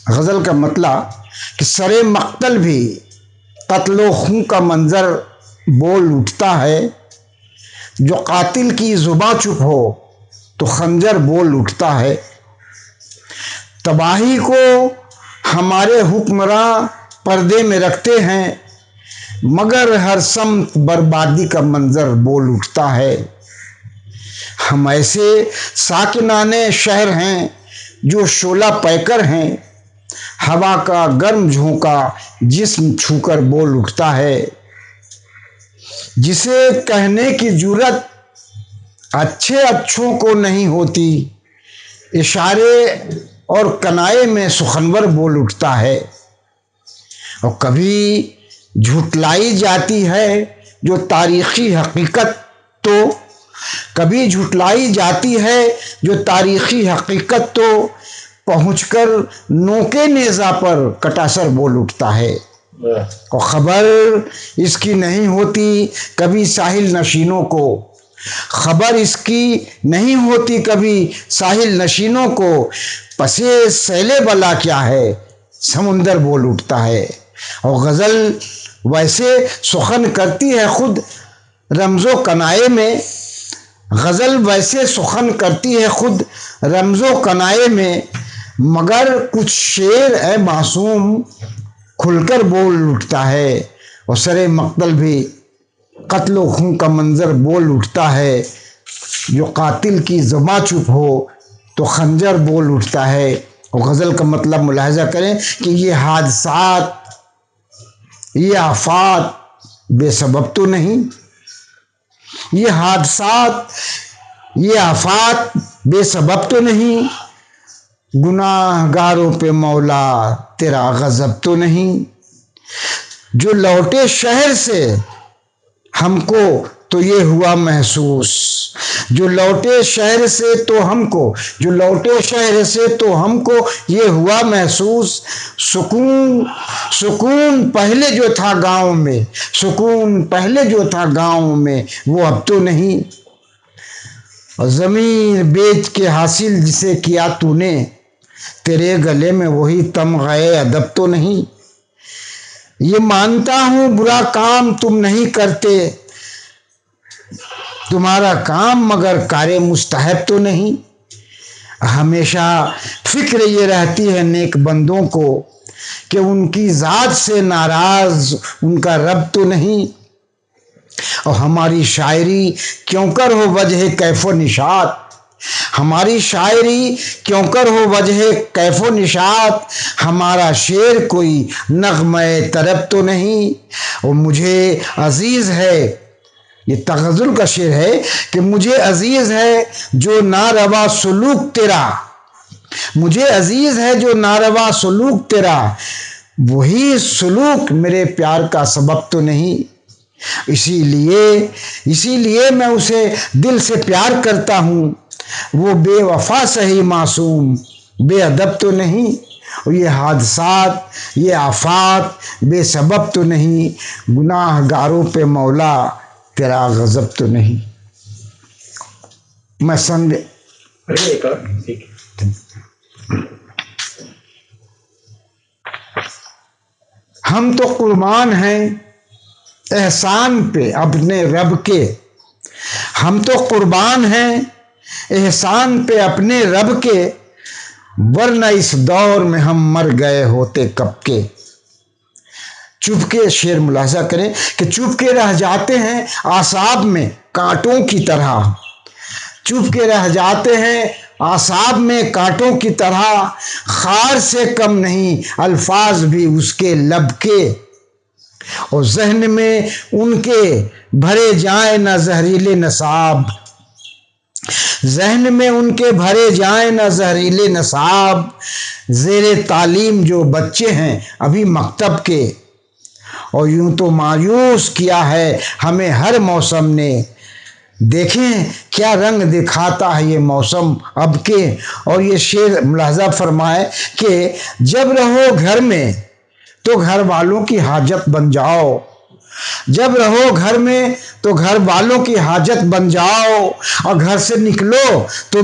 غزل کا مطلب کہ سرے مقتل بھی قتل و خون کا منظر بول اٹھتا ہے، جو قاتل کی زباں چپ ہو تو خنجر بول اٹھتا ہے۔ تباہی کو ہمارے حکمراں پردے میں رکھتے ہیں، مگر ہر سمت بربادی کا منظر بول اٹھتا ہے۔ ہم ایسے ساکنان شہر ہیں جو شعلہ پیکر ہیں، ہوا کا گرم جھونکا جسم چھو کر بول اٹھتا ہے۔ جسے کہنے کی جرات اچھے اچھوں کو نہیں ہوتی، اشارے اور کنائے میں سخنور بول اٹھتا ہے۔ اور کبھی جھٹلائی جاتی ہے جو تاریخی حقیقت تو کبھی جھٹلائی جاتی ہے جو تاریخی حقیقت تو پہنچ کر نوکے نیزہ پر کٹاسر بول اٹھتا ہے۔ اور خبر اس کی نہیں ہوتی کبھی ساحل نشینوں کو، خبر اس کی نہیں ہوتی کبھی ساحل نشینوں کو، پسے سیل بلا کیا ہے سمندر بول اٹھتا ہے۔ اور غزل ویسے سخن کرتی ہے خود رمز و کنائے میں، غزل ویسے سخن کرتی ہے خود رمز و کنائے میں، مگر کچھ شعر اے معصوم کھل کر بول اٹھتا ہے۔ اور سرے مقتل بھی قتل و خون کا منظر بول اٹھتا ہے، جو قاتل کی زباں چپ ہو تو خنجر بول اٹھتا ہے۔ اور غزل کا مطلب ملاحظہ کریں کہ یہ حادثات، یہ آفات بے سبب تو نہیں، یہ حادثات، یہ آفات بے سبب تو نہیں، گناہ گاروں پہ مولا تیرا غضب تو نہیں۔ جو لوٹے شہر سے ہم کو تو یہ ہوا محسوس، جو لوٹے شہر سے تو ہم کو، جو لوٹے شہر سے تو ہم کو یہ ہوا محسوس، سکون پہلے جو تھا گاؤں میں، سکون پہلے جو تھا گاؤں میں وہ اب تو نہیں۔ اور زمین بیچ کے حاصل جسے کیا تو نے، تیرے گلے میں وہی تمغے ادب تو نہیں۔ یہ مانتا ہوں برا کام تم نہیں کرتے، تمہارا کام مگر کار مستحب تو نہیں۔ ہمیشہ فکر یہ رہتی ہے نیک بندوں کو کہ ان کی ذات سے ناراض ان کا رب تو نہیں۔ اور ہماری شاعری کیوں کر ہو وجہ کیف و نشاط، ہماری شاعری کیوں کر ہو وجہ کیف و نشاط، ہمارا شعر کوئی نغمہ طرب تو نہیں۔ اور مجھے عزیز ہے، یہ تغزل کا شعر ہے کہ مجھے عزیز ہے جو ناروا سلوک تیرا، مجھے عزیز ہے جو ناروا سلوک تیرا، وہی سلوک میرے پیار کا سبب تو نہیں۔ اسی لیے میں اسے دل سے پیار کرتا ہوں، وہ بے وفا سہی معصوم بے ادب تو نہیں۔ اور یہ حادثات، یہ آفات بے سبب تو نہیں، گناہ گاروں پہ مولا تیرا غضب تو نہیں۔ میں سمجھ ہم تو قربان ہیں احسان پہ اپنے رب کے، ہم تو قربان ہیں احسان پہ اپنے رب کے، ورنہ اس دور میں ہم مر گئے ہوتے کب کے۔ چپ کے شعر ملاحظہ کریں کہ چپ کے رہ جاتے ہیں اعصاب میں کانٹوں کی طرح، چپ کے رہ جاتے ہیں اعصاب میں کانٹوں کی طرح، خار سے کم نہیں الفاظ بھی اس کے لب کے۔ اور ذہن میں ان کے بھرے جائیں نہ زہریلے نصاب، ذہن میں ان کے بھرے جائیں نہ زہریلے نصاب، زیر تعلیم جو بچے ہیں ابھی مکتب کے۔ اور یوں تو مایوس کیا ہے ہمیں ہر موسم نے، دیکھیں کیا رنگ دکھاتا ہے یہ موسم اب کے۔ اور یہ شعر ملاحظہ فرمائے کہ جب رہو گھر میں تو گھر والوں کی حاجت بن جاؤ، جب رہو گھر میں تو گھر والوں کی حاجت بن جاؤ، اور گھر سے نکلو تو